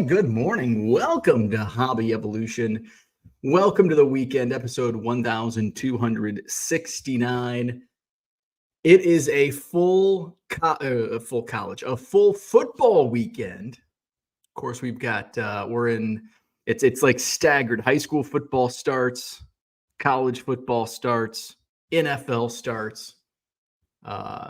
Good morning. Welcome to Hobby Evolution. Welcome to the weekend, episode 1269. It is a full football weekend. Of course, we've got it's like staggered. High school football starts, college football starts, NFL starts.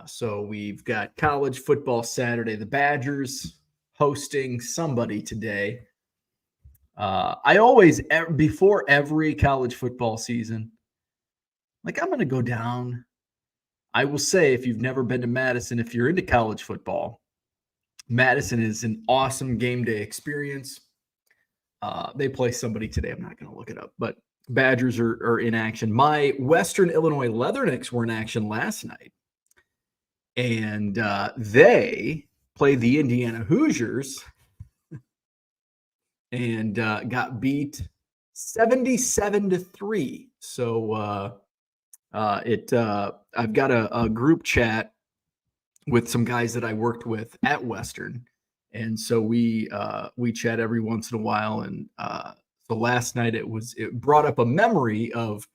So we've got college football Saturday. The Badgers hosting somebody today. I always, before every college football season, I'm going to go down. I will say, if you've never been to Madison, if you're into college football, Madison is an awesome game day experience. They play somebody today. I'm not going to look it up, but Badgers are in action. My Western Illinois Leathernecks were in action last night, and they play the Indiana Hoosiers and got beat 77-3. So I've got a group chat with some guys that I worked with at Western, and so we chat every once in a while. And so last night it brought up a memory of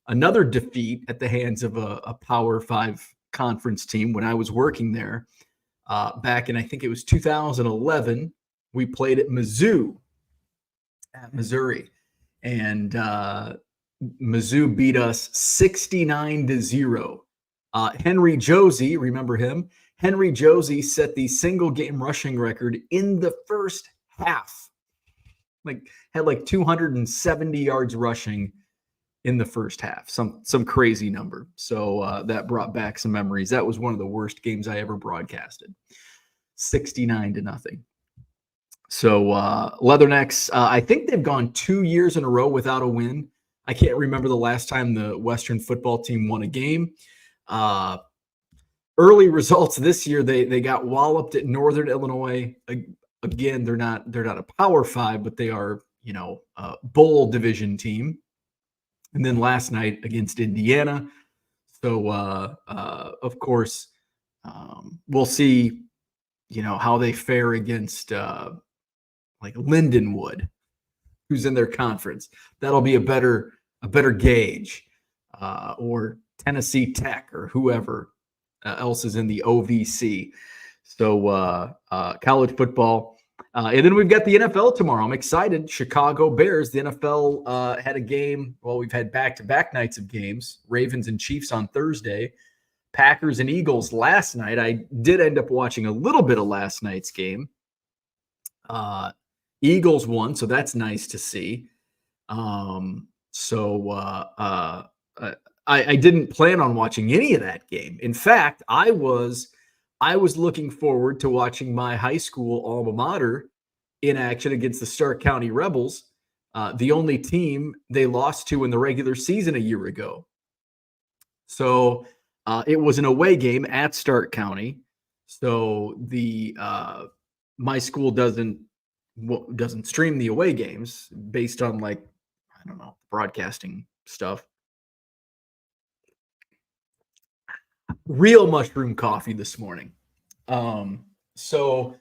another defeat at the hands of a Power 5 conference team when I was working there. Back in, I think it was 2011, we played at Mizzou at Missouri, and Mizzou beat us 69-0. Henry Josie, remember him? Henry Josie set the single game rushing record in the first half. Had 270 yards rushing in the first half, some crazy number. So that brought back some memories. That was one of the worst games I ever broadcasted. 69-0. So Leathernecks, I think they've gone 2 years in a row without a win. I can't remember the last time the Western football team won a game. Early results this year, they got walloped at Northern Illinois. Again, they're not a Power 5, but they are, a bowl division team. And then last night against Indiana. So, of course, we'll see, how they fare against Lindenwood, who's in their conference. That'll be a better gauge, or Tennessee Tech or whoever else is in the OVC. So college football. And then we've got the NFL tomorrow. I'm excited. Chicago Bears. The NFL had a game. Well, we've had back-to-back nights of games. Ravens and Chiefs on Thursday. Packers and Eagles last night. I did end up watching a little bit of last night's game. Eagles won, so that's nice to see. I didn't plan on watching any of that game. In fact, I was looking forward to watching my high school alma mater in action against the Stark County Rebels, the only team they lost to in the regular season a year ago. So it was an away game at Stark County. So my school doesn't stream the away games based on broadcasting stuff. Real mushroom coffee this morning. So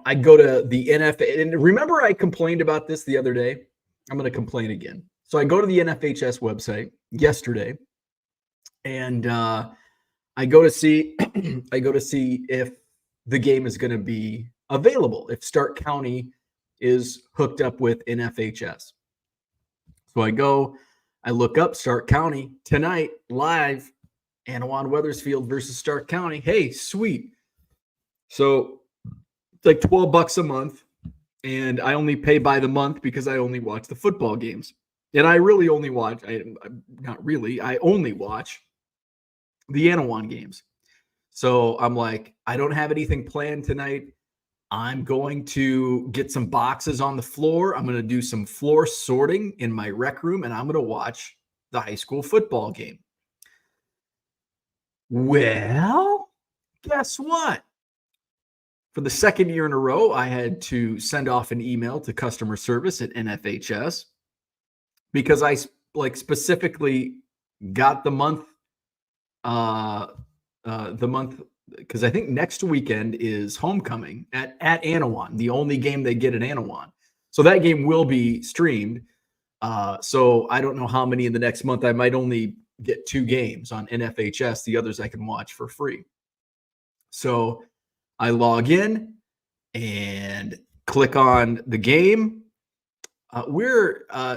I go to the NFL, and remember I complained about this the other day. I'm going to complain again. So I go to the NFHS website yesterday, and I go to see if the game is going to be available, if Stark County is hooked up with NFHS. So I look up Stark County tonight live, Anawan Weathersfield versus Stark County. Hey, sweet. So it's like $12 a month, and I only pay by the month because I only watch the football games. And I really only watch, I only watch the Anawan games. So I'm like, I don't have anything planned tonight. I'm going to get some boxes on the floor. I'm going to do some floor sorting in my rec room, and I'm going to watch the high school football game. Well, guess what? For the second year in a row, I had to send off an email to customer service at NFHS because I specifically got the month because I think next weekend is homecoming at Anawan, the only game they get at Anawan. So that game will be streamed. So I don't know how many in the next month. I might only get 2 games on NFHS. The others I can watch for free. So I log in and click on the game.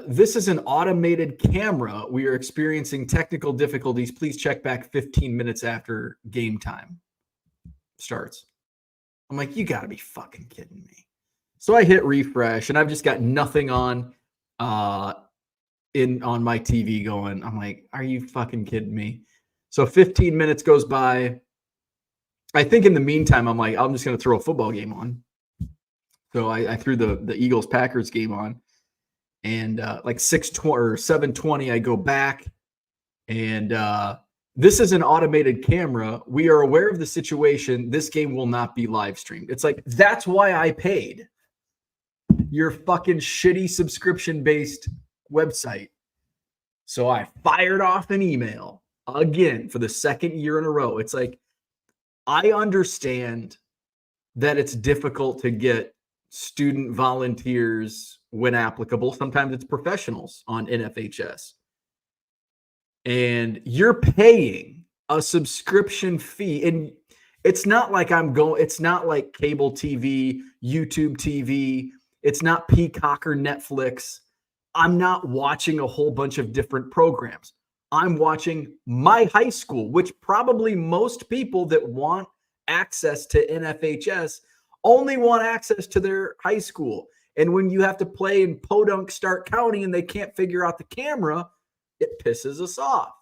This is an automated camera. We are experiencing technical difficulties. Please check back 15 minutes after game time starts. I'm like, you gotta be fucking kidding me. So I hit refresh and I've just got nothing on my TV going. I'm like, are you fucking kidding me? So 15 minutes goes by. I think in the meantime, I'm like, I'm just gonna throw a football game on. So I threw the Eagles Packers game on. And like 6:20 or 7:20, I go back, and this is an automated camera. We are aware of the situation. This game will not be live streamed. It's like, that's why I paid your fucking shitty subscription-based website. So I fired off an email again for the second year in a row. It's like, I understand that it's difficult to get student volunteers when applicable. Sometimes it's professionals on NFHS. And you're paying a subscription fee. And it's not like it's not like cable TV, YouTube TV. It's not Peacock or Netflix. I'm not watching a whole bunch of different programs. I'm watching my high school, which probably most people that want access to NFHS only want access to their high school. And when you have to play in Podunk, Stark County, and they can't figure out the camera, it pisses us off.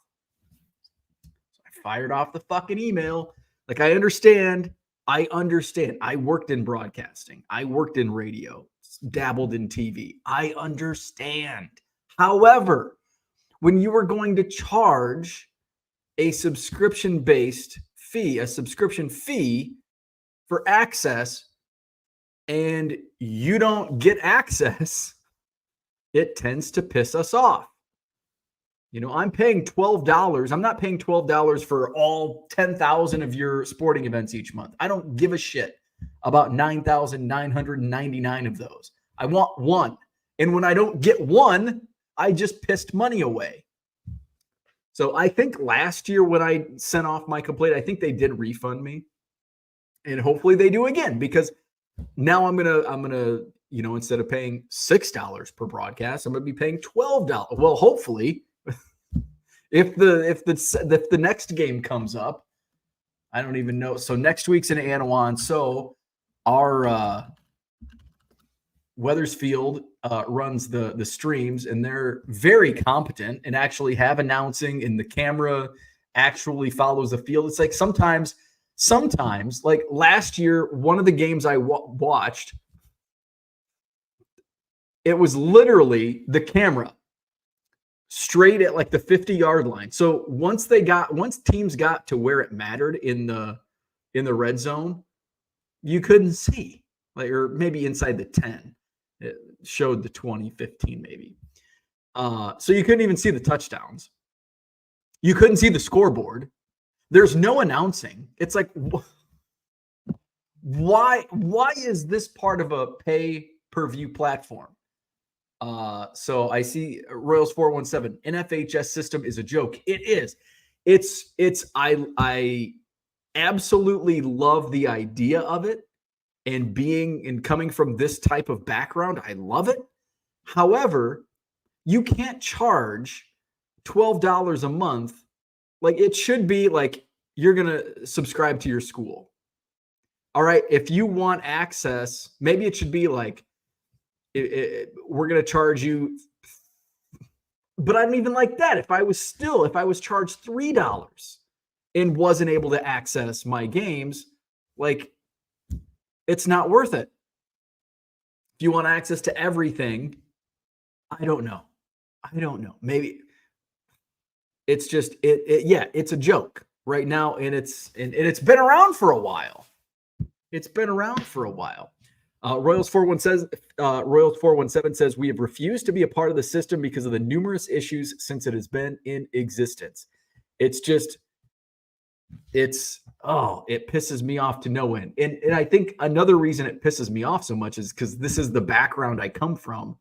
So I fired off the fucking email. Like, I understand. I worked in broadcasting. I worked in radio, dabbled in TV. I understand. However, when you are going to charge a subscription-based fee, a subscription fee for access, and you don't get access, it tends to piss us off. You know, I'm paying $12. I'm not paying $12 for all 10,000 of your sporting events each month. I don't give a shit about 9,999 of those. I want one. And when I don't get one, I just pissed money away. So I think last year when I sent off my complaint, I think they did refund me. And hopefully they do again, because now I'm gonna, you know, instead of paying $6 per broadcast, I'm gonna be paying $12. Well, hopefully, if the next game comes up, I don't even know. So next week's in Anawan. So our Weathersfield runs the streams, and they're very competent and actually have announcing, and the camera actually follows the field. It's like sometimes, like last year, one of the games I watched, it was literally the camera straight at like the 50-yard line. So once teams got to where it mattered in the red zone, you couldn't see, like, or maybe inside the 10. It showed the 20, 15 maybe. So you couldn't even see the touchdowns. You couldn't see the scoreboard. There's no announcing. It's like, why is this part of a pay-per-view platform? So I see Royals 417, NFHS system is a joke. It is. I absolutely love the idea of it, and coming from this type of background, I love it. However, you can't charge $12 a month. Like, it should be like you're going to subscribe to your school. All right. If you want access, maybe it should be like, we're going to charge you. But I don't even like that. If I was charged $3 and wasn't able to access my games, like, it's not worth it. If you want access to everything, I don't know. Maybe it's just it's a joke right now, and it's been around for a while. Royals 417 says we have refused to be a part of the system because of the numerous issues since it has been in existence. It's just, it pisses me off to no end. And I think another reason it pisses me off so much is because this is the background I come from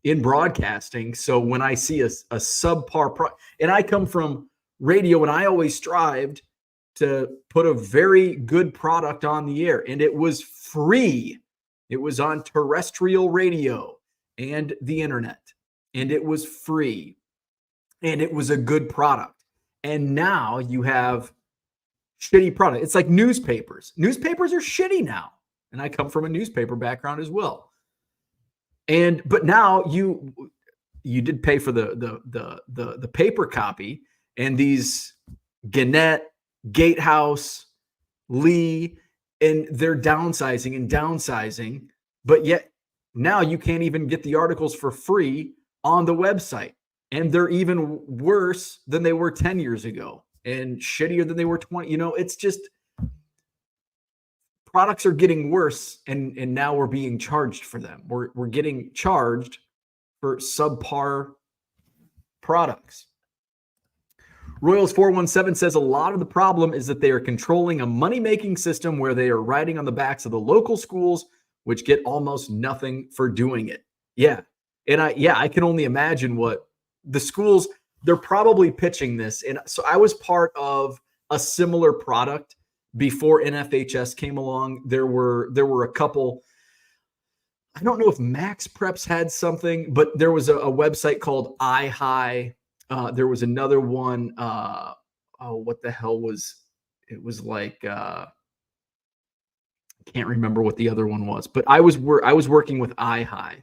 in broadcasting. So when I see a subpar and I come from radio, and I always strived to put a very good product on the air, and it was free. It was on terrestrial radio and the internet, and it was free, and it was a good product. And now you have shitty product. It's like newspapers. Newspapers are shitty now, and I come from a newspaper background as well. But now you did pay for the paper copy, and these Gannett, Gatehouse, Lee, and they're downsizing, but yet now you can't even get the articles for free on the website, and they're even worse than they were 10 years ago and shittier than they were 20. It's just products are getting worse, and now we're being charged for them. We're getting charged for subpar products. Royals 417 says a lot of the problem is that they are controlling a money-making system where they are riding on the backs of the local schools, which get almost nothing for doing it. Yeah. And I can only imagine what the schools, they're probably pitching this. And so I was part of a similar product before NFHS came along. There were a couple, I don't know if Max Preps had something, but there was a website called iHigh. There was another one. What the hell was it? Was like I can't remember what the other one was, but I was working with iHigh,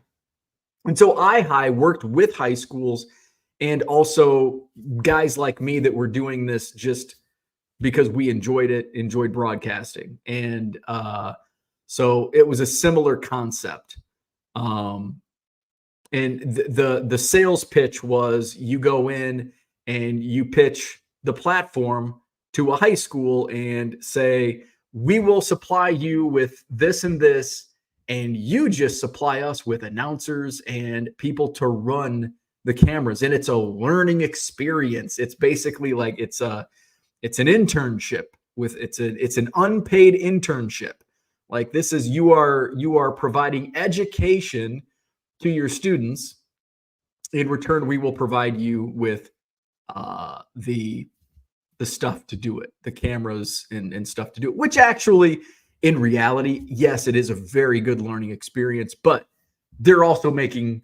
and so iHigh worked with high schools and also guys like me that were doing this just because we enjoyed broadcasting, and so it was a similar concept. And the sales pitch was you go in and you pitch the platform to a high school and say, we will supply you with this and this, and you just supply us with announcers and people to run the cameras. And it's a learning experience. It's basically like it's an internship it's an unpaid internship. Like this is you are providing education to your students. In return, we will provide you with the stuff to do it, the cameras and stuff to do it, which actually, in reality, yes, it is a very good learning experience, but they're also making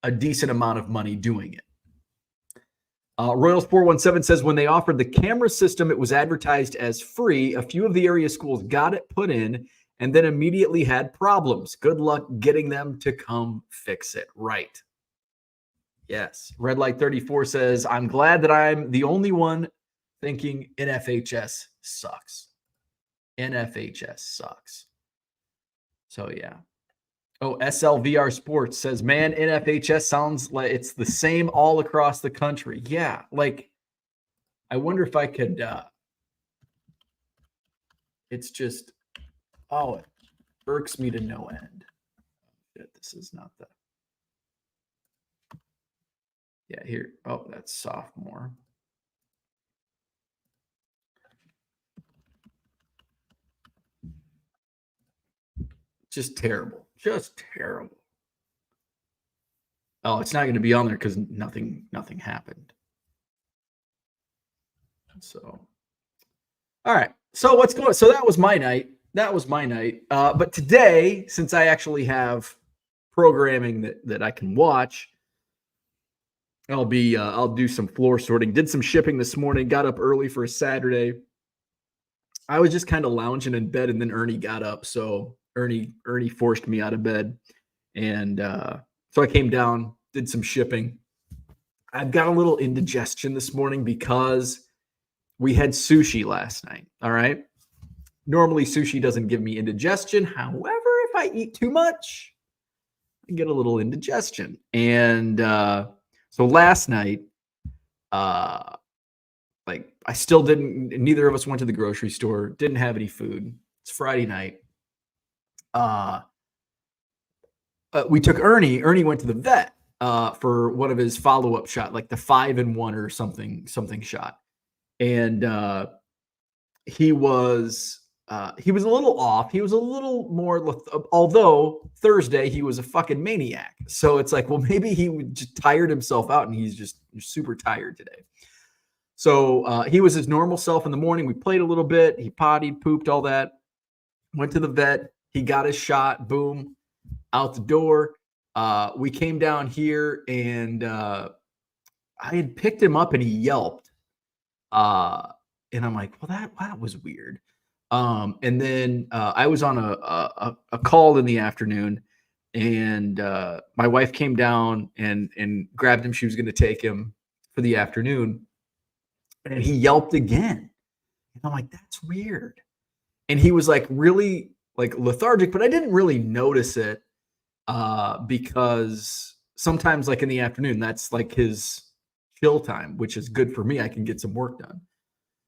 a decent amount of money doing it. Royals 417 says when they offered the camera system, it was advertised as free. A few of the area schools got it put in and then immediately had problems. Good luck getting them to come fix it. Right. Yes. Red Light 34 says, I'm glad that I'm the only one thinking NFHS sucks. NFHS sucks. So, yeah. Oh, SLVR Sports says, man, NFHS sounds like it's the same all across the country. Yeah, like, I wonder if I could, it's just, it irks me to no end. Shit, this is not the, yeah, here, that's sophomore. Just terrible. Just terrible. Oh, it's not going to be on there because nothing happened. So, all right. So what's going on? So that was my night. But today, since I actually have programming that I can watch, I'll do some floor sorting. Did some shipping this morning. Got up early for a Saturday. I was just kind of lounging in bed, and then Ernie got up. So Ernie forced me out of bed, and so I came down, did some shipping. I've got a little indigestion this morning because we had sushi last night. All right. Normally sushi doesn't give me indigestion. However, if I eat too much, I get a little indigestion. And so last night, I still neither of us went to the grocery store, didn't have any food. It's Friday night. We took Ernie. Ernie went to the vet for one of his follow-up shot, like the 5-in-1 or something shot. and he was a little off. He was a little more, although Thursday he was a fucking maniac. So it's like, well, maybe he just tired himself out and he's just super tired today. So he was his normal self in the morning. We played a little bit. He pottied, pooped, all that. Went to the vet. He got his shot. Boom, out the door. We came down here and I had picked him up and he yelped. And I'm like, well, that was weird. And then I was on a call in the afternoon, and my wife came down and grabbed him. She was going to take him for the afternoon, and he yelped again. And I'm like, that's weird. And he was like really like lethargic, but I didn't really notice it because sometimes like in the afternoon, that's like his chill time, which is good for me. I can get some work done.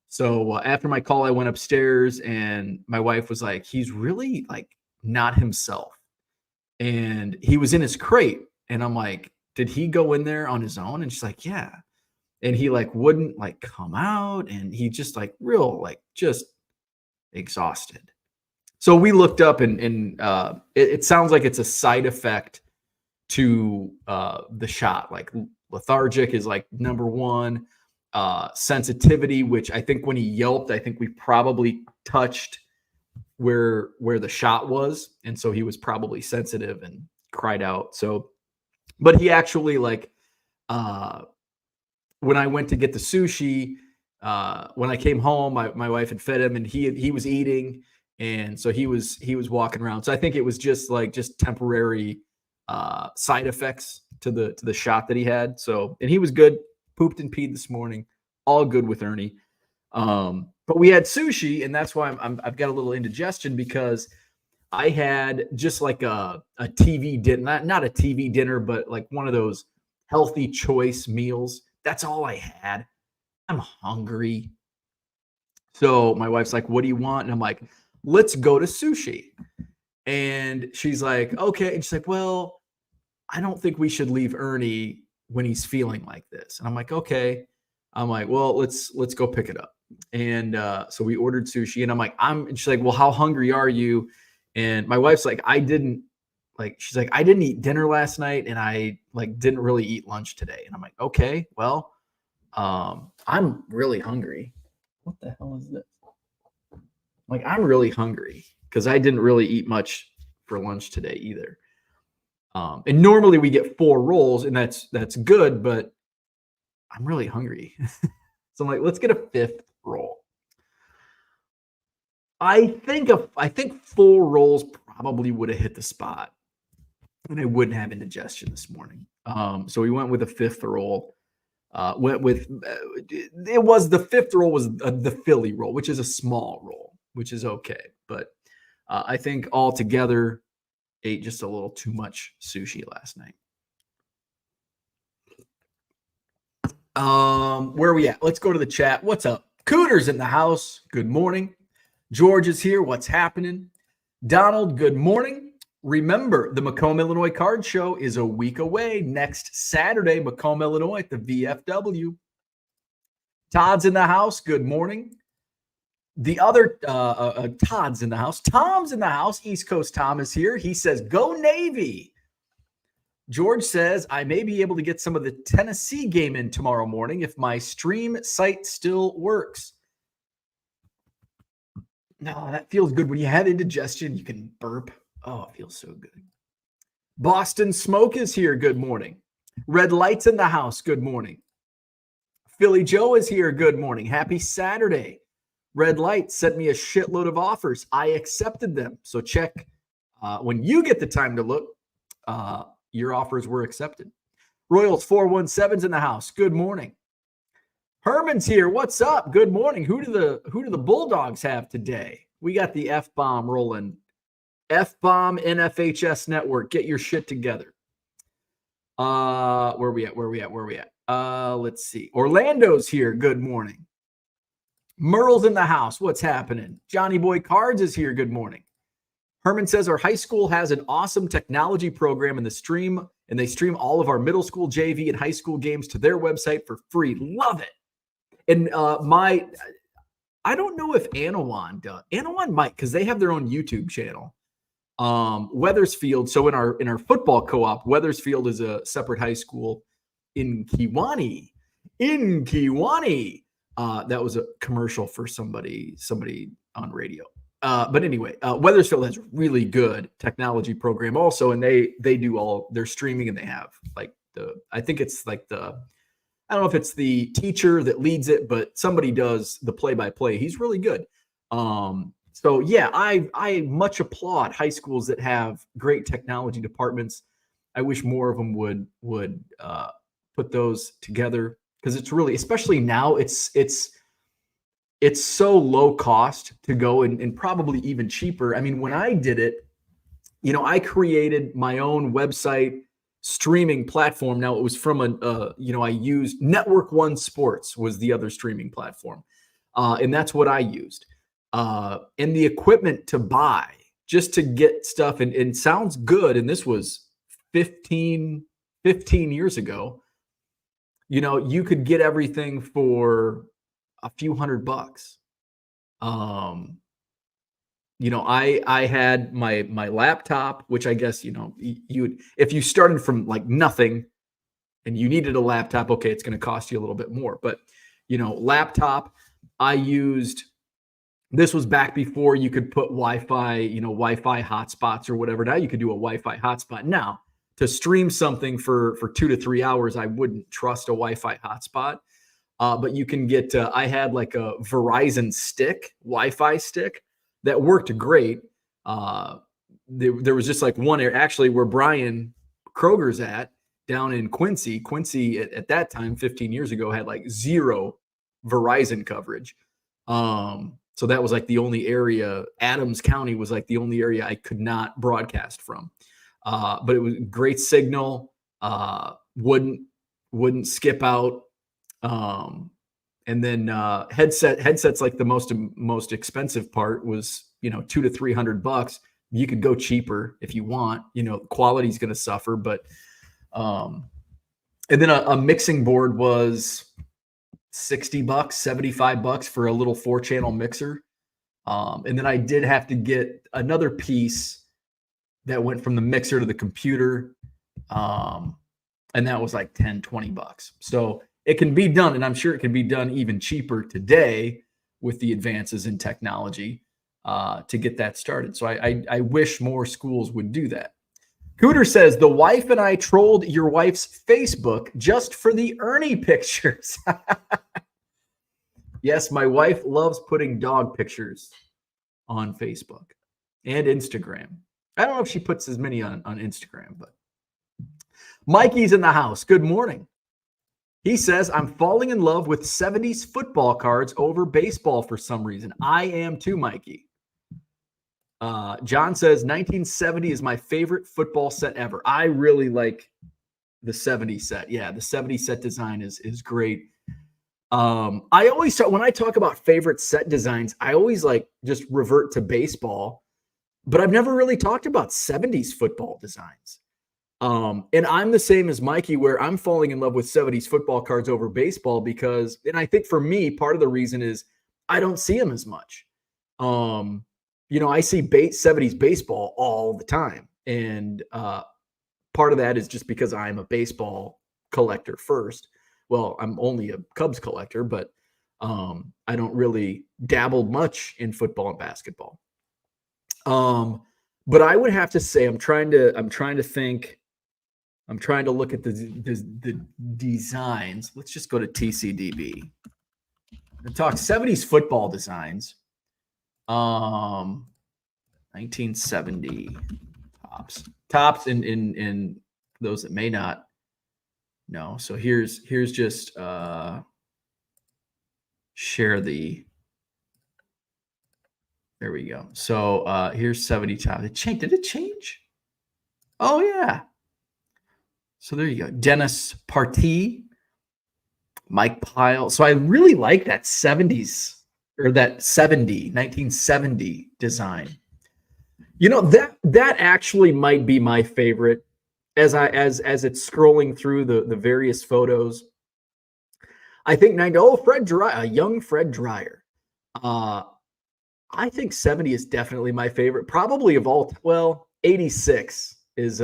So after my call, I went upstairs and my wife was like, he's really like not himself. And he was in his crate. And I'm like, did he go in there on his own? And she's like, yeah. And he like wouldn't like come out. And he just like real, like just exhausted. So we looked up and it sounds like it's a side effect to the shot. Like lethargic is like number one. Sensitivity, which I think when he yelped, I think we probably touched where the shot was, and so he was probably sensitive and cried out. So, but he actually like when I went to get the sushi, when I came home, my wife had fed him, and he was eating, and so he was walking around. So I think it was just temporary side effects to the shot that he had. So, and he was good. Pooped and peed this morning, all good with Ernie. But we had sushi, and that's why I've got a little indigestion, because I had just like a TV dinner, not a TV dinner, but like one of those healthy choice meals. That's all I had. I'm hungry. So my wife's like, what do you want? And I'm like, let's go to sushi. And she's like, okay. And she's like, well, I don't think we should leave Ernie when he's feeling like this. And I'm like, okay. I'm like, well, let's go pick it up. And so we ordered sushi, and I'm like, and she's like, well, how hungry are you? And my wife's like, she's like, I didn't eat dinner last night, and I like didn't really eat lunch today. And I'm like, okay, well, I'm really hungry. What the hell is this? Like, I'm really hungry because I didn't really eat much for lunch today either. And normally we get 4 rolls, and that's good, but I'm really hungry. So I'm like, let's get a 5th roll. I think 4 rolls probably would have hit the spot, and I wouldn't have indigestion this morning. So we went with a 5th roll. The 5th roll was the Philly roll, which is a small roll, which is okay. But I think altogether, ate just a little too much sushi last night. Where are we at? Let's go to the chat. What's up? Cooter's in the house. Good morning. George is here. What's happening? Donald, good morning. Remember, the Macomb, Illinois Card Show is a week away. Next Saturday, Macomb, Illinois at the VFW. Todd's in the house. Good morning. The other Todd's in the house. Tom's in the house. East Coast Tom is here. He says, go Navy. George says, I may be able to get some of the Tennessee game in tomorrow morning if my stream site still works. No, that feels good. When you have indigestion, you can burp. Oh, it feels so good. Boston Smoke is here. Good morning. Red Light's in the house. Good morning. Philly Joe is here. Good morning. Happy Saturday. Red Light sent me a shitload of offers. I accepted them. So check when you get the time to look. Your offers were accepted. Royals 417's in the house. Good morning. Herman's here. What's up? Good morning. Who do the Bulldogs have today? We got the F-bomb rolling. F-bomb NFHS network. Get your shit together. Where we at? Let's see. Orlando's here. Good morning. Merle's in the house. What's happening? Johnny Boy Cards is here. Good morning. Herman says our high school has an awesome technology program and they stream all of our middle school, JV, and high school games to their website for free. Love it. And I don't know if Anawan does. Anawan might, because they have their own YouTube channel. Wethersfield. So in our football co-op, Wethersfield is a separate high school in Kewanee. That was a commercial for somebody on radio. But anyway, Wethersfield has a really good technology program also, and they do all their streaming, and they have like I think it's like I don't know if it's the teacher that leads it, but somebody does the play-by-play. He's really good. So yeah, I much applaud high schools that have great technology departments. I wish more of them would put those together, because it's really, especially now, it's so low cost to go, and probably even cheaper. I mean, when I did it, I created my own website streaming platform. Now it was from I used Network One Sports was the other streaming platform. And that's what I used. And the equipment to buy just to get stuff, and sounds good. And this was 15 years ago. You could get everything for a few $100. I had my laptop, which I guess, if you started from like nothing and you needed a laptop, okay, it's going to cost you a little bit more. But, laptop, I used, this was back before you could put Wi-Fi hotspots or whatever. Now you could do a Wi-Fi hotspot. Now, to stream something for 2 to 3 hours, I wouldn't trust a Wi-Fi hotspot. But you can get, I had like a Verizon Wi-Fi stick that worked great. There was just like one area, actually, where Brian Kroger's at down in Quincy. Quincy at that time, 15 years ago, had like zero Verizon coverage. So that was like the only area. Adams County was like the only area I could not broadcast from. But it was great signal. Wouldn't skip out. And then headsets, like the most expensive part was, $200 to $300. You could go cheaper if you want. Quality's going to suffer, but and then a mixing board was $60, $75 for a little 4-channel mixer. And then I did have to get another piece that went from the mixer to the computer. And that was like $10, $20. So it can be done, and I'm sure it can be done even cheaper today with the advances in technology to get that started. So I wish more schools would do that. Cooter says, the wife and I trolled your wife's Facebook just for the Ernie pictures. Yes, my wife loves putting dog pictures on Facebook and Instagram. I don't know if she puts as many on Instagram, but Mikey's in the house. Good morning. He says, I'm falling in love with 70s football cards over baseball for some reason. I am too, Mikey. John says, 1970 is my favorite football set ever. I really like the 70 set. Yeah, the 70 set design is great. I always talk, when I talk about favorite set designs, I always like just revert to baseball, but I've never really talked about 70s football designs. And I'm the same as Mikey, where I'm falling in love with 70s football cards over baseball because, and I think for me, part of the reason is I don't see them as much. I see 70s baseball all the time. And part of that is just because I'm a baseball collector first. Well, I'm only a Cubs collector, but I don't really dabble much in football and basketball. But I would have to say, I'm trying to think. I'm trying to look at the designs. Let's just go to TCDB and talk 70s football designs. 1970 tops in those that may not know. So here's just share the. There we go. So here's 70 tops. Did it change? Oh yeah. So there you go. Dennis Partee, Mike Pyle. So I really like that 70s or that 1970 design. That actually might be my favorite as it's scrolling through the various photos. I think Fred Dreyer, a young Fred Dreyer. I think 70 is definitely my favorite, probably of all. Well, 86 is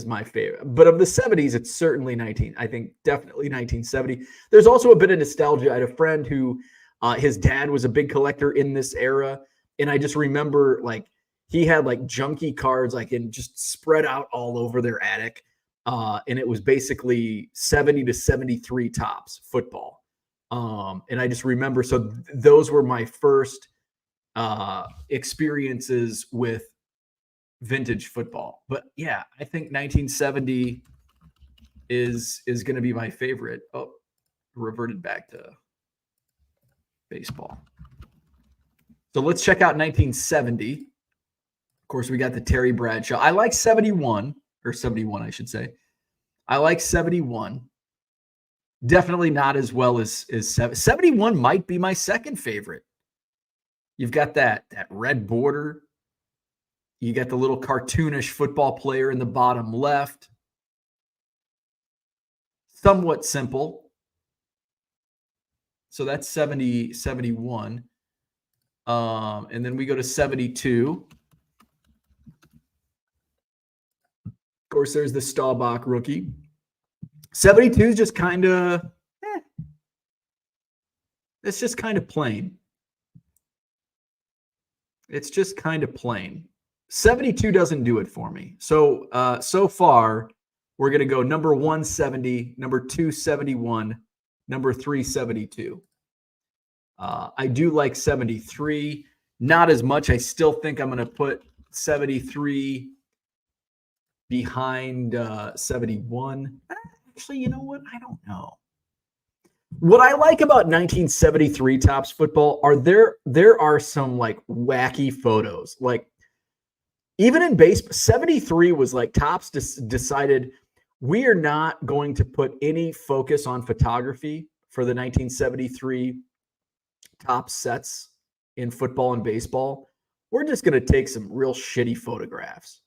my favorite, but of the 70s, it's certainly 19. I think definitely 1970. There's also a bit of nostalgia. I had a friend who, his dad was a big collector in this era, and I just remember like he had like junky cards like in just spread out all over their attic, and it was basically 70 to 73 Topps football. And I just remember, so those were my first experiences with vintage football. But yeah, I think 1970 is going to be my favorite. Oh, reverted back to baseball. So let's check out 1970. Of course, we got the Terry Bradshaw. I like 71, or 71, I should say. I like 71. Definitely not as well as 71 might be my second favorite. You've got that red border. You got the little cartoonish football player in the bottom left. Somewhat simple. So that's 70, 71. And then we go to 72. Of course, there's the Staubach rookie. 72 is just kind of, it's just kind of plain. It's just kind of plain. 72 doesn't do it for me. So, so far, we're going to go number 170, number 271, number 372. I do like 73. Not as much. I still think I'm going to put 73 behind 71. Actually, you know what? I don't know. What I like about 1973 Topps football are there are some like wacky photos. Like even in baseball, 73 was like Topps decided we are not going to put any focus on photography for the 1973 Topps sets in football and baseball. We're just going to take some real shitty photographs.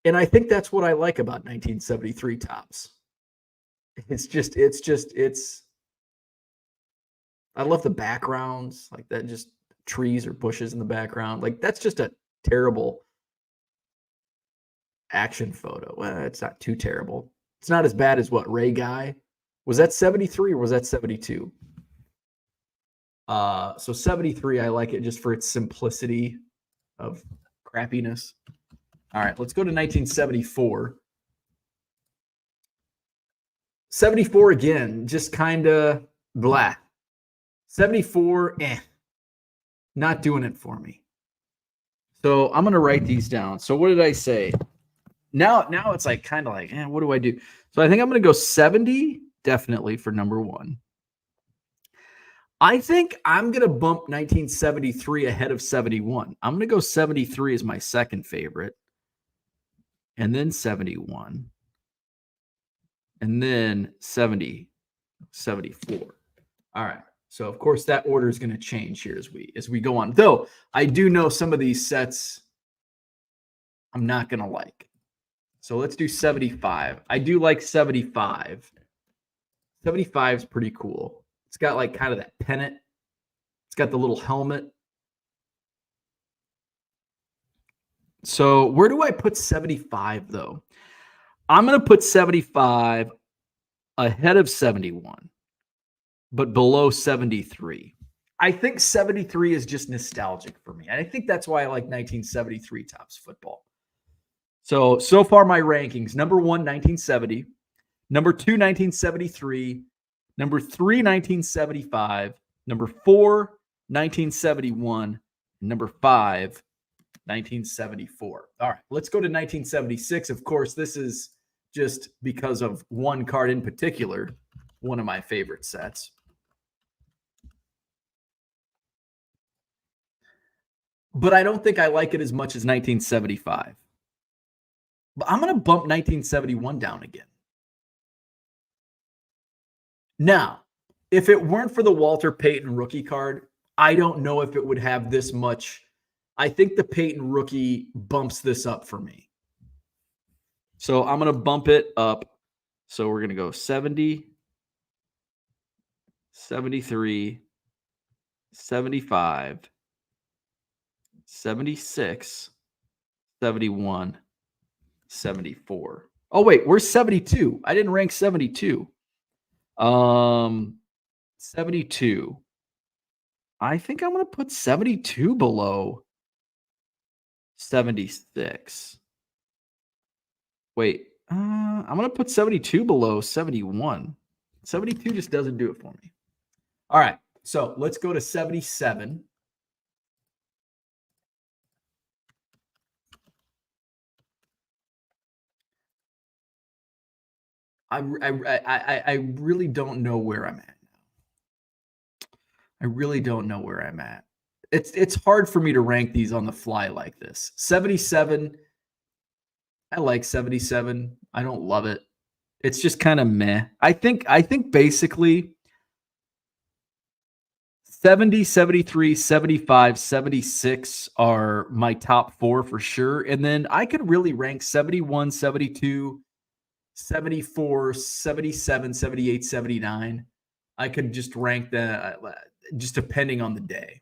And I think that's what I like about 1973 Topps. I love the backgrounds like that, just trees or bushes in the background. Like that's just a terrible action photo. Well, it's not too terrible. It's not as bad as what Ray Guy. Was that 73 or was that 72? So 73, I like it just for its simplicity of crappiness. All right, let's go to 1974. 74 again, just kind of blah. 74, not doing it for me. So I'm going to write these down. So what did I say? Now it's like kind of like, what do I do? So I think I'm going to go 70 definitely for number one. I think I'm going to bump 1973 ahead of 71. I'm going to go 73 as my second favorite. And then 71. And then 70, 74. All right. So of course that order is going to change here as we go on. Though I do know some of these sets I'm not going to like. So let's do 75. I do like 75. 75 is pretty cool. It's got like kind of that pennant. It's got the little helmet. So where do I put 75 though? I'm going to put 75 ahead of 71, but below 73. I think 73 is just nostalgic for me. And I think that's why I like 1973 Topps football. So far my rankings, number 1, 1970, number 2, 1973, number 3, 1975, number 4, 1971, number 5, 1974. All right, let's go to 1976. Of course, this is just because of one card in particular, one of my favorite sets. But I don't think I like it as much as 1975. But I'm going to bump 1971 down again. Now, if it weren't for the Walter Payton rookie card, I don't know if it would have this much. I think the Payton rookie bumps this up for me. So I'm going to bump it up. So we're going to go 70, 73, 75, 76, 71, 74. Oh, wait, where's 72? I didn't rank 72. 72. I think I'm going to put 72 below 76. Wait, I'm going to put 72 below 71. 72 just doesn't do it for me. All right, so let's go to 77. I really don't know where I'm at now. I really don't know where I'm at. It's hard for me to rank these on the fly like this. 77, I like 77. I don't love it. It's just kind of meh. I think basically 70, 73, 75, 76 are my top four for sure. And then I could really rank 71, 72, 74, 77, 78, 79. I could just rank that just depending on the day.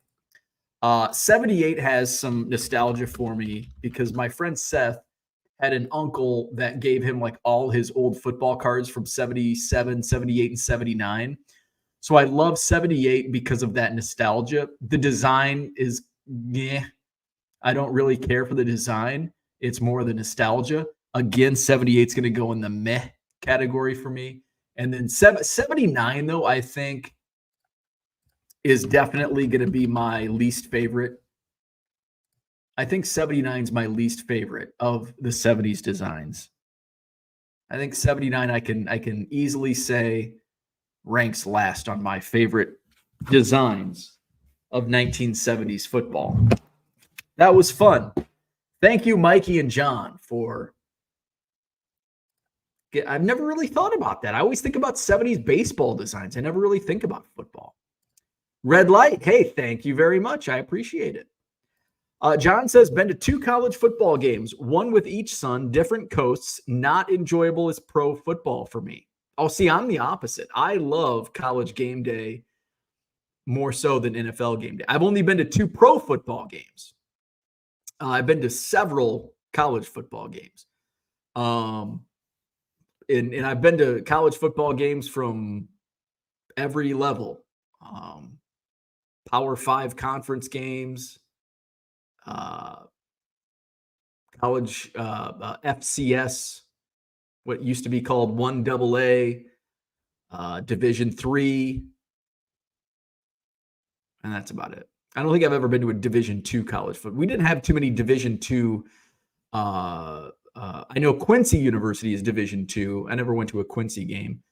78 has some nostalgia for me because my friend Seth had an uncle that gave him like all his old football cards from 77, 78, and 79. So I love 78 because of that nostalgia. The design is, yeah, I don't really care for the design. It's more the nostalgia. Again, 78 is going to go in the meh category for me. And then 79, though, I think is definitely going to be my least favorite. I think 79 is my least favorite of the 70s designs. I think 79 I can easily say ranks last on my favorite designs of 1970s football. That was fun. Thank you, Mikey and John, for. I've never really thought about that. I always think about 70s baseball designs. I never really think about football. Red light. Hey, thank you very much. I appreciate it. John says, been to 2 college football games, one with each son, different coasts, not enjoyable as pro football for me. Oh, see, I'm the opposite. I love college game day more so than NFL game day. I've only been to 2 pro football games. I've been to several college football games. And I've been to college football games from every level. Power 5 conference games, college FCS, what used to be called 1AA, Division 3, and that's about it. I don't think I've ever been to a Division 2 college football. We didn't have too many Division 2. I know Quincy University is Division 2. I never went to a Quincy game.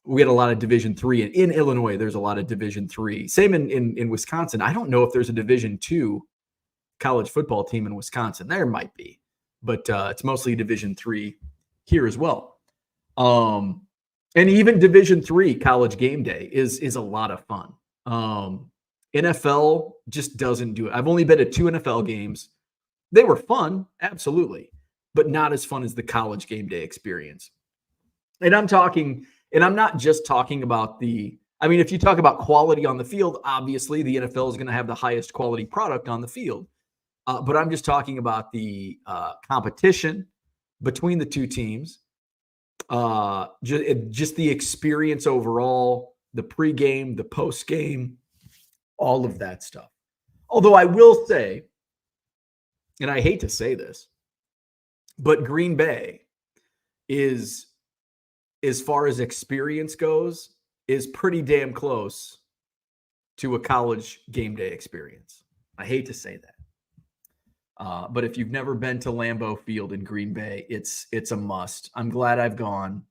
We had a lot of Division 3 in Illinois. There's a lot of Division 3. Same in Wisconsin. I don't know if there's a Division 2 college football team in Wisconsin. There might be, but it's mostly Division 3 here as well. And even Division 3 college game day is a lot of fun. NFL just doesn't do it. I've only been to 2 NFL games. They were fun, absolutely, but not as fun as the college game day experience. And I'm not just talking about if you talk about quality on the field, obviously the NFL is going to have the highest quality product on the field. But I'm just talking about the competition between the 2 teams, just the experience overall, the pregame, the postgame, all of that stuff. Although I will say, and I hate to say this, but Green Bay is, as far as experience goes, is pretty damn close to a college game day experience. I hate to say that. But if you've never been to Lambeau Field in Green Bay, it's a must. I'm glad I've gone.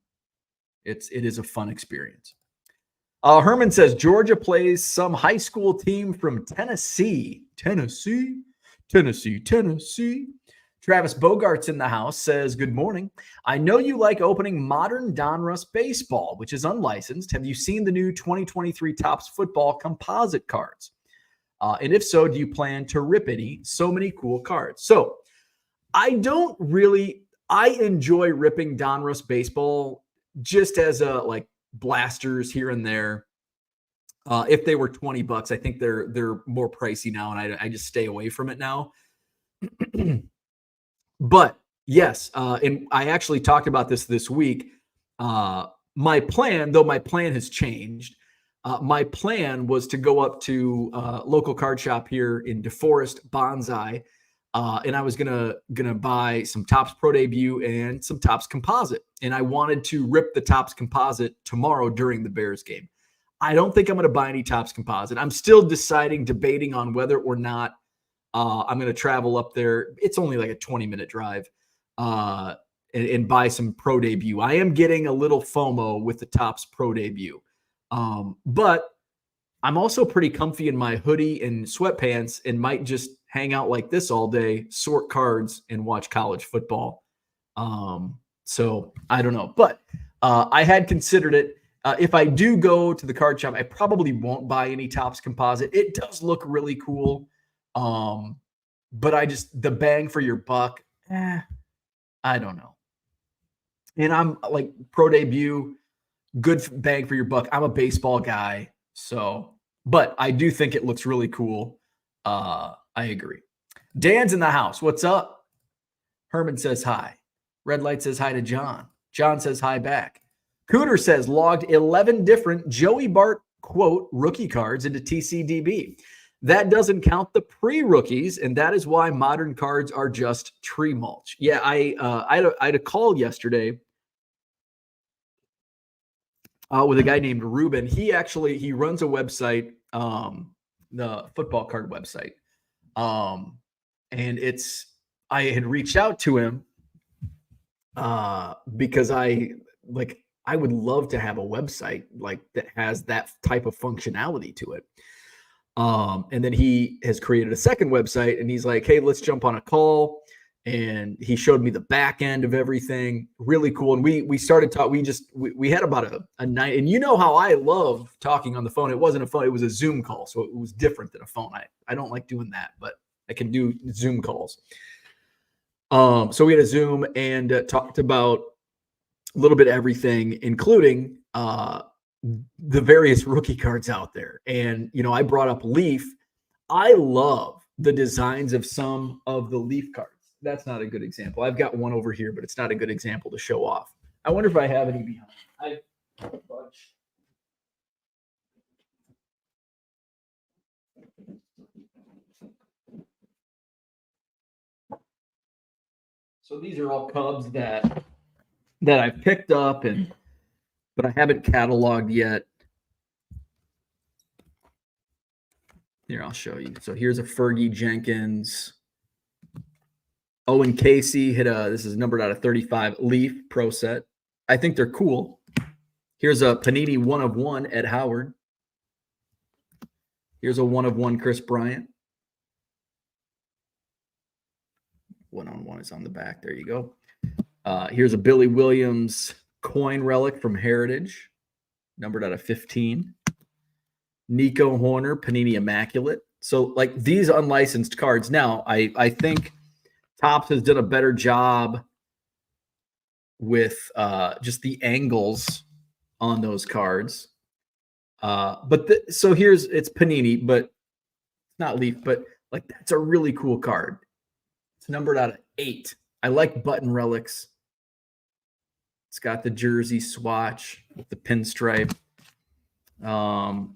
It is a fun experience. Herman says, Georgia plays some high school team from Tennessee. Tennessee. Travis Bogart's in the house, says, good morning. I know you like opening modern Donruss baseball, which is unlicensed. Have you seen the new 2023 Topps football composite cards? And if so, do you plan to rip any? So many cool cards. So I don't really, I enjoy ripping Donruss baseball just as a like blasters here and there. If they were $20, I think they're more pricey now, and I just stay away from it now. But yes, and I actually talked about this week. My plan, though my plan has changed, my plan was to go up to local card shop here in DeForest, Bonsai, and I was gonna buy some Topps Pro Debut and some Topps Composite, and I wanted to rip the Topps Composite tomorrow during the Bears game. I don't think I'm going to buy any Topps Composite. I'm still debating on whether or not I'm going to travel up there. It's only like a 20-minute drive and buy some Pro Debut. I am getting a little FOMO with the Topps Pro Debut. But I'm also pretty comfy in my hoodie and sweatpants and might just hang out like this all day, sort cards, and watch college football. So I don't know. But I had considered it. If I do go to the card shop, I probably won't buy any Topps Composite. It does look really cool. But the bang for your buck, I don't know. And I'm like Pro Debut, good bang for your buck. I'm a baseball guy. So, but I do think it looks really cool. I agree. Dan's in the house. What's up? Herman says hi. Red Light says hi to John. John says hi back. Cooter says logged 11 different Joey Bart quote rookie cards into TCDB. That doesn't count the pre-rookies, and that is why modern cards are just tree mulch. Yeah, I had a call yesterday with a guy named Ruben. He runs a website, the football card website, and I had reached out to him because I would love to have a website like that has that type of functionality to it. And then he has created a second website, and he's like, hey, let's jump on a call. And he showed me the back end of everything. Really cool. And we started talking. We had about a night. And you know how I love talking on the phone. It wasn't a phone. It was a Zoom call. So it was different than a phone. I don't like doing that, but I can do Zoom calls. So we had a Zoom and talked about a little bit of everything, including the various rookie cards out there. And, I brought up Leaf. I love the designs of some of the Leaf cards. That's not a good example. I've got one over here, but it's not a good example to show off. I wonder if I have any behind. I have a bunch. So these are all Cubs that I've picked up, but I haven't cataloged yet. Here, I'll show you. So here's a Fergie Jenkins. Owen Casey this is numbered out of 35 Leaf Pro set. I think they're cool. Here's a Panini 1/1 Ed Howard. Here's a 1/1 Chris Bryant. 1/1 is on the back. There you go. Here's a Billy Williams coin relic from Heritage, numbered out of 15. Nico Horner, Panini Immaculate. So, like these unlicensed cards. Now, I think Topps has done a better job with just the angles on those cards. So it's Panini, but it's not Leaf. But like that's a really cool card. It's numbered out of 8. I like button relics. It's got the jersey swatch with the pinstripe.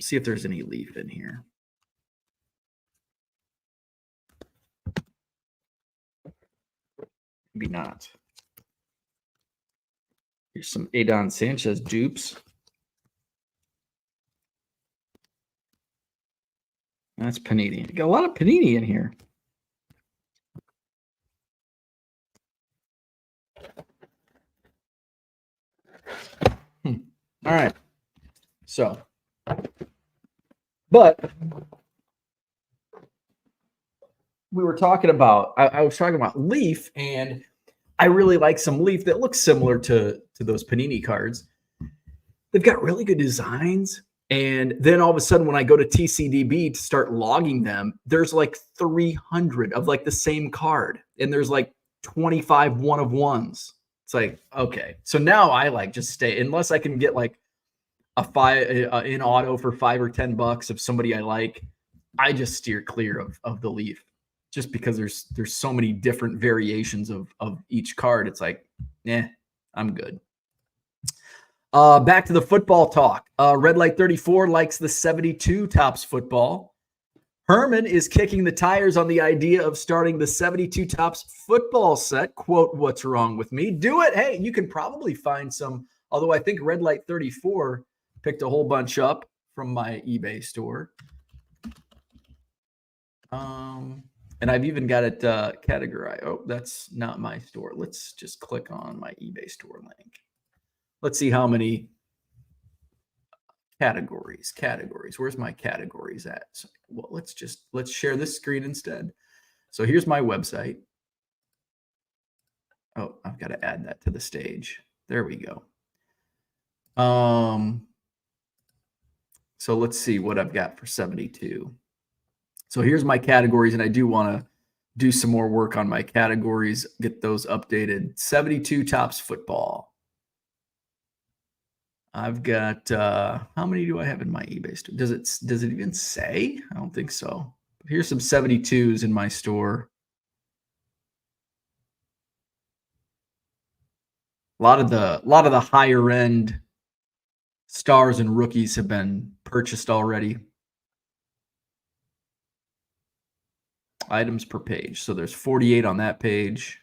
See if there's any Leaf in here. Maybe not. Here's some Adon Sanchez dupes. That's Panini. You got a lot of Panini in here. All right. So, but we were talking about, I was talking about Leaf, and I really like some Leaf that looks similar to those Panini cards. They've got really good designs. And then all of a sudden, when I go to TCDB to start logging them, there's like 300 of like the same card. And there's like 25 one of ones. It's like, okay. So now I like just stay, unless I can get like a in auto for $5 or $10 of somebody I like. I just steer clear of the Leaf, just because there's so many different variations of each card. It's like, I'm good. Back to the football talk. Red Light 34 likes the 72 Topps football. Herman is kicking the tires on the idea of starting the 72 Topps football set. Quote, "What's wrong with me? Do it." Hey, you can probably find some, although I think Red Light 34 picked a whole bunch up from my eBay store. And I've even got it categorized. Oh, that's not my store. Let's just click on my eBay store link. Let's see how many categories. Where's my categories at? So, well, let's share this screen instead. So here's my website. Oh, I've got to add that to the stage. There we go. So let's see what I've got for 72. So here's my categories, and I do want to do some more work on my categories, get those updated. 72 Topps football. I've got how many do I have in my eBay store? Does it even say? I don't think so. But here's some 72s in my store. A lot of the higher end stars and rookies have been purchased already. Items per page. So there's 48 on that page.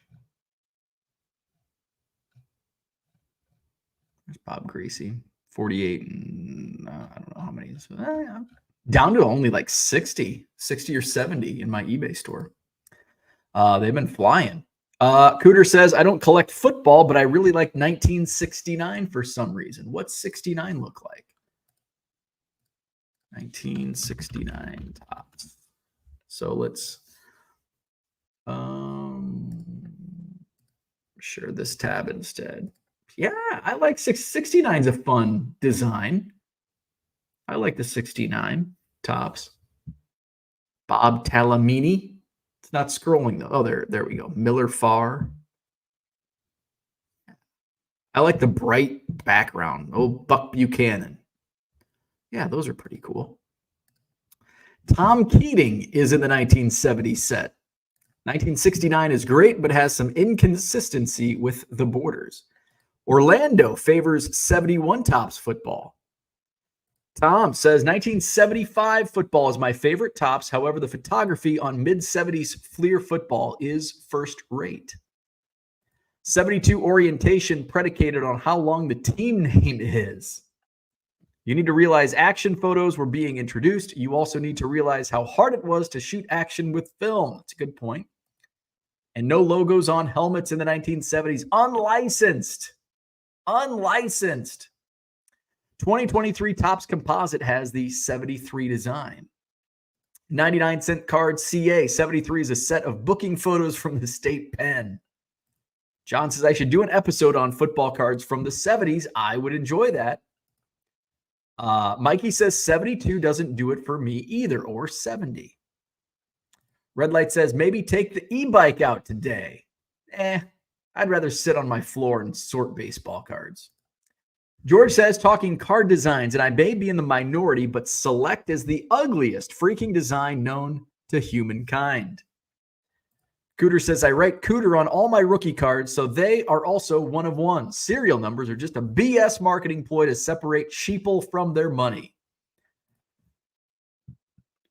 There's Bob Greasy. 48 and I don't know how many. Down to only like 60 or 70 in my eBay store. They've been flying. Cooter says, I don't collect football, but I really like 1969 for some reason. What's 69 look like? 1969 Topps. So let's share this tab instead. Yeah, I like 69's a fun design. I like the 69 Topps. Bob Talamini. It's not scrolling though. Oh, there we go. Miller Farr. I like the bright background. Oh, Buck Buchanan. Yeah, those are pretty cool. Tom Keating is in the 1970 set. 1969 is great, but has some inconsistency with the borders. Orlando favors 71 Topps football. Tom says 1975 football is my favorite Topps. However, the photography on mid-70s Fleer football is first rate. 72 orientation predicated on how long the team name is. You need to realize action photos were being introduced. You also need to realize how hard it was to shoot action with film. That's a good point. And no logos on helmets in the 1970s. Unlicensed. 2023 Topps Composite has the 73 design. 99-cent card CA. 73 is a set of booking photos from the state pen. John says I should do an episode on football cards from the 70s. I would enjoy that. Mikey says 72 doesn't do it for me either, or 70. Red Light says maybe take the e-bike out today. I'd rather sit on my floor and sort baseball cards. George says talking card designs, and I may be in the minority, but Select is the ugliest freaking design known to humankind. Cooter says I write Cooter on all my rookie cards, so they are also one of one. Serial numbers are just a BS marketing ploy to separate sheeple from their money.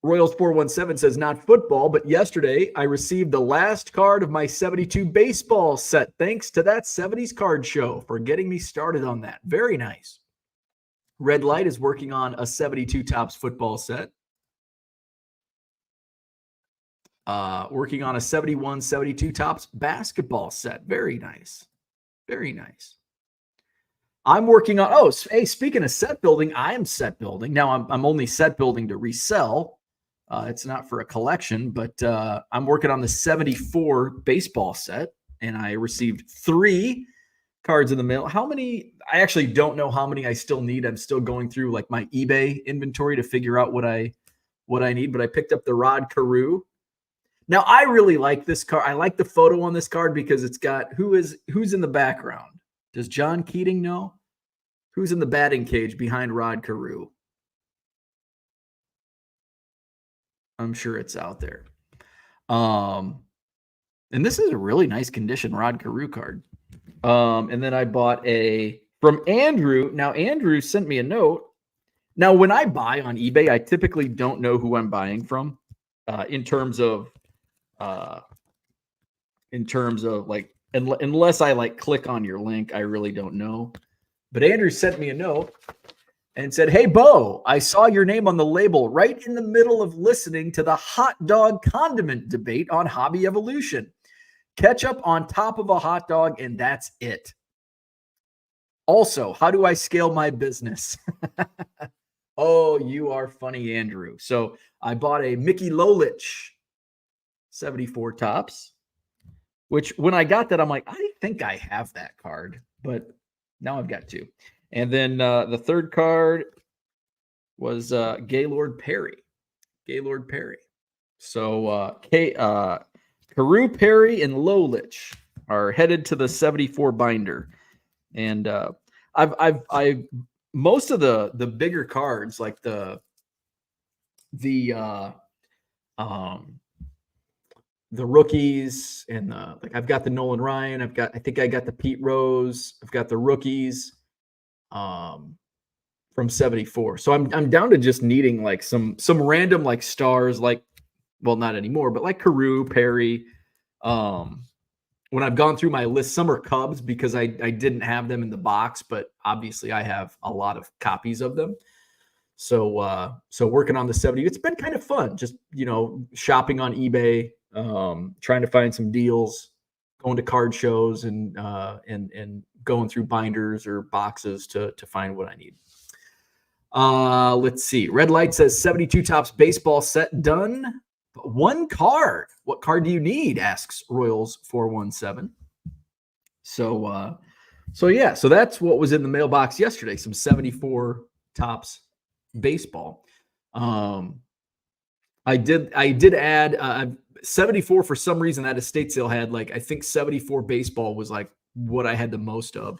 Royals 417 says not football, but yesterday I received the last card of my 72 baseball set. Thanks to that 70s card show for getting me started on that. Very nice. Red Light is working on a 72 Topps football set. Working on a 71, 72 Topps basketball set. Very nice. Very nice. I'm working on, hey, speaking of set building, I am set building. Now I'm only set building to resell. It's not for a collection, but I'm working on the 74 baseball set, and I received 3 cards in the mail. How many? I actually don't know how many I still need. I'm still going through like my eBay inventory to figure out what I need, but I picked up the Rod Carew. Now, I really like this card. I like the photo on this card because it's got who's in the background. Does John Keating know? Who's in the batting cage behind Rod Carew? I'm sure it's out there. And this is a really nice condition Rod Carew card. And then I bought from Andrew. Now, Andrew sent me a note. Now, when I buy on eBay, I typically don't know who I'm buying from in terms of like, unless I like click on your link, I really don't know. But Andrew sent me a note and said, "Hey, Bo, I saw your name on the label right in the middle of listening to the hot dog condiment debate on Hobby Evolution. Ketchup on top of a hot dog, and that's it. Also, how do I scale my business?" Oh, you are funny, Andrew. So I bought a Mickey Lolich 74 Tops, which when I got that, I'm like, I think I have that card, but now I've got two. And then the third card was Gaylord Perry. Gaylord Perry. So Carew, Perry, and Lolich are headed to the 74 binder. And I've most of the bigger cards, like the rookies and like I've got the Nolan Ryan, I think I got the Pete Rose, I've got the rookies from 74. So I'm down to just needing like some random like stars, like, well, not anymore, but like Carew, Perry. When I've gone through my list, some are Cubs because I didn't have them in the box, but obviously I have a lot of copies of them. So working on the 70, it's been kind of fun, just, shopping on eBay, trying to find some deals, going to card shows and going through binders or boxes to find what I need. Let's see. Red Light says 72 Tops baseball set done. One card. What card do you need? Asks Royals 417. So that's what was in the mailbox yesterday. Some 74 Tops baseball. I did add 74 for some reason. That estate sale had like, I think 74 baseball was like what I had the most of.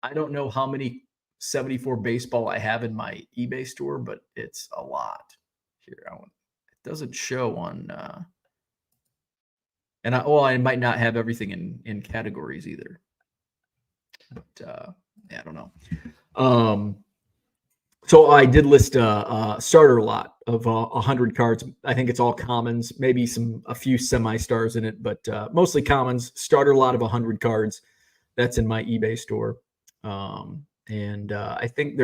I don't know how many 74 baseball I have in my eBay store, but it's a lot. Here, it doesn't show on I might not have everything in categories either. But I don't know. So I did list a starter lot of 100 cards. I think it's all commons, maybe a few semi-stars in it, but mostly commons. Starter lot of 100 cards. That's in my eBay store. And I think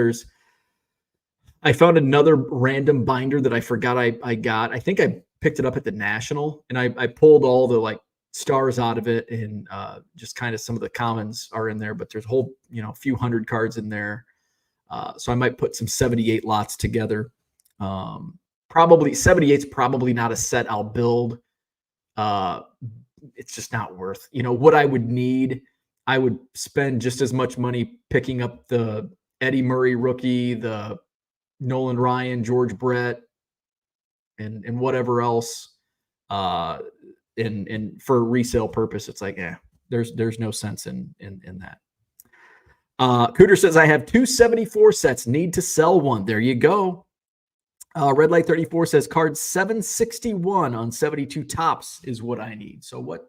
I found another random binder that I forgot I got. I think I picked it up at the National, and I pulled all the like stars out of it, and just kind of some of the commons are in there, but there's a whole, few hundred cards in there. So I might put some 78 lots together. Probably 78's probably not a set I'll build. It's just not worth, what I would need. I would spend just as much money picking up the Eddie Murray rookie, the Nolan Ryan, George Brett, and whatever else. And for resale purpose, it's like, there's no sense in that. Cooter says, I have 274 sets, need to sell one. There you go. Red Light 34 says card 761 on 72 Tops is what I need. So what,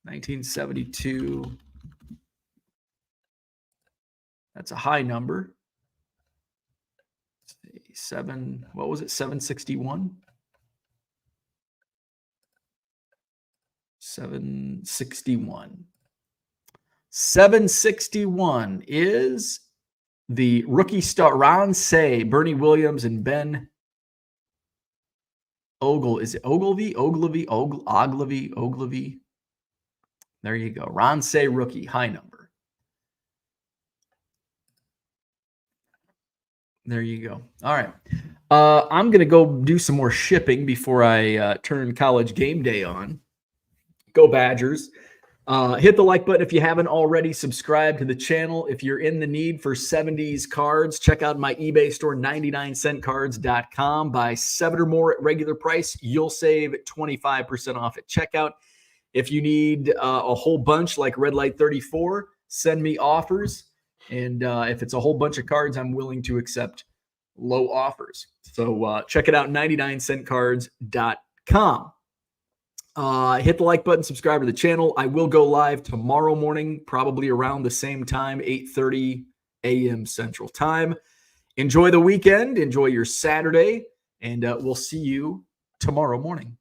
1972, that's a high number. What was it? 761? 761. 761 is the rookie star Ron Say, Bernie Williams, and Ben Ogle. Is it Ogilvy? Ogilvy? There you go. Ron Say rookie, high number. There you go. All right. I'm going to go do some more shipping before I turn college game day on. Go Badgers. Hit the like button if you haven't already. Subscribe to the channel. If you're in the need for 70s cards, check out my eBay store, 99centcards.com. Buy 7 or more at regular price. You'll save 25% off at checkout. If you need a whole bunch like Red Light 34, send me offers. And if it's a whole bunch of cards, I'm willing to accept low offers. So check it out, 99centcards.com. Hit the like button, subscribe to the channel. I will go live tomorrow morning, probably around the same time, 8:30 a.m. Central Time. Enjoy the weekend. Enjoy your Saturday. And we'll see you tomorrow morning.